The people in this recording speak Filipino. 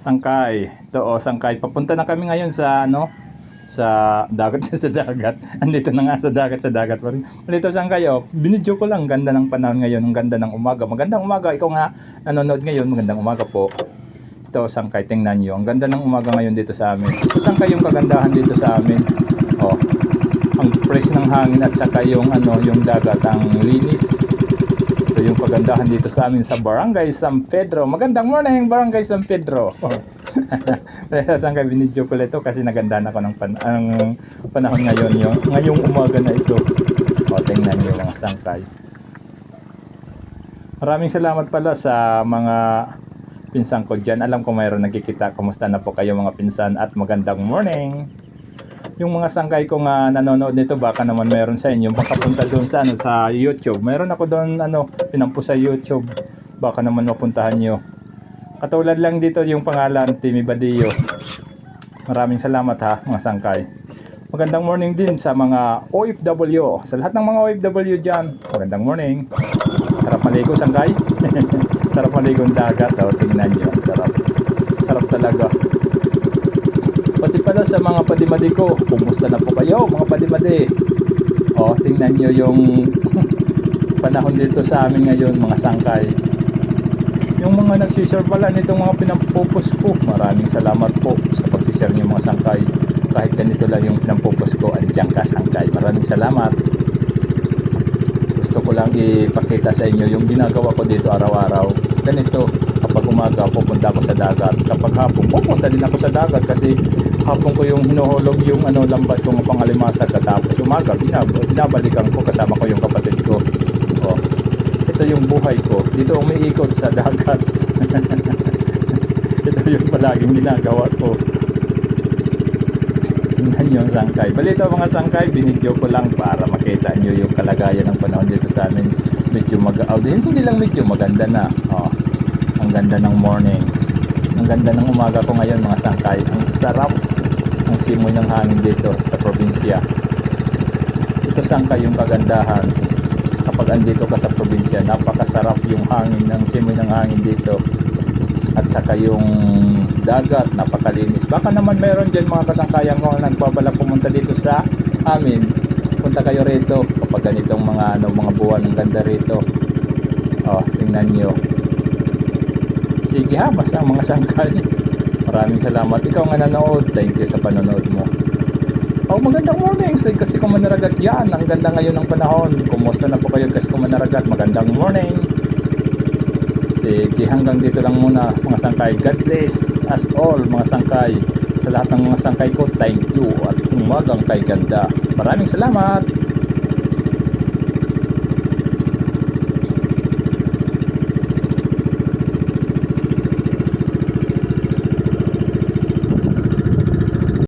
Sangkay. Ito Sangkay. Papunta na kami ngayon sa sa dagat sa dagat. Andito na nga sa dagat pa rin. Dito Sangkay Binidyo ko lang ganda ng panahon ngayon, ang ganda ng umaga. Magandang umaga. Ikaw nga nanonood ngayon, magandang umaga po. Ito Sangkay, tingnan niyo. Ang ganda ng umaga ngayon dito sa amin. Ito Sangkay yung kagandahan dito sa amin. Ang fresh ng hangin at saka yung yung dagat, ang linis. Ito yung kagandahan dito sa amin sa Barangay San Pedro. Magandang morning, Barangay San Pedro. Saan ka binidyo ko ito kasi nagandahan ako ng panahon ngayon, ngayong umaga na ito. Tingnan niyo mga Sangkay. Maraming salamat pala sa mga pinsan ko dyan. Alam ko mayroon nagkikita. Kumusta na po kayo mga pinsan at magandang morning. Yung mga Sangkay ko nga nanonood nito, baka naman mayroon sa inyo, baka punta doon sa sa YouTube. Mayroon ako doon pinampo sa YouTube. Baka naman mapuntahan nyo. Katulad lang dito yung pangalan, Timmy Badillo. Maraming salamat ha mga Sangkay. Magandang morning din sa mga OFW. Sa lahat ng mga OFW dyan, magandang morning. Sarap maligo Sangkay. Sarap maligo ng dagat. Tingnan nyo, sarap. Sarap talaga. Pati pala sa mga padimadi ko, kumusta na po kayo mga padimadi? Tingnan nyo yung panahon dito sa amin ngayon mga Sangkay. Yung mga nagsishare pala nitong mga pinampupos ko, maraming salamat po sa pagsishare nyo mga Sangkay. Kahit ganito lang yung pinampupos ko, andiyan ka Sangkay. Maraming salamat. Gusto ko lang ipakita sa inyo yung ginagawa ko dito araw-araw. Ganito, kapag umaga pupunta ako sa dagat, kapag hapon pupunta din ako sa dagat kasi hapon ko yung hinuhulog yung lambat kong pangalimasag, katapos umaga binabalikan ko kasama ko yung kapatid ko. Ito yung buhay ko dito, umiikot sa dagat. Ito yung palaging ginagawa ko. Tingnan nyo ang Sangkay. Balito mga Sangkay, binidyo ko lang para makita nyo yung kalagayan ng panahon dito sa amin. Medyo hindi lang medyo maganda na. Ang ganda ng morning, ang ganda ng umaga ko ngayon mga Sangkay. Ang sarap ang simoy ng hangin dito sa probinsya. Ito Sangkay yung kagandahan. Kapag andito ka sa probinsya, napakasarap yung hangin, ng simoy ng hangin dito. At saka yung dagat, napakalinis. Baka naman meron dyan mga kasangkayan ko nagbabalak pumunta dito sa amin. Punta kayo rito kapag ganitong mga buwan, ang ganda rito. Tingnan nyo. Sige ha, basta ang mga Sangkay. Maraming salamat. Ikaw nga nanood, thank you sa panonood mo. Magandang morning. Stay kasi ko manaragat yan. Ang ganda ngayon ng panahon. Kumusta na po kayo kasi ko manaragat? Magandang morning. Sige, hanggang dito lang muna mga Sangkay. God bless us all mga Sangkay. Sa lahat ng mga Sangkay ko, thank you at umagang kay ganda. Maraming salamat.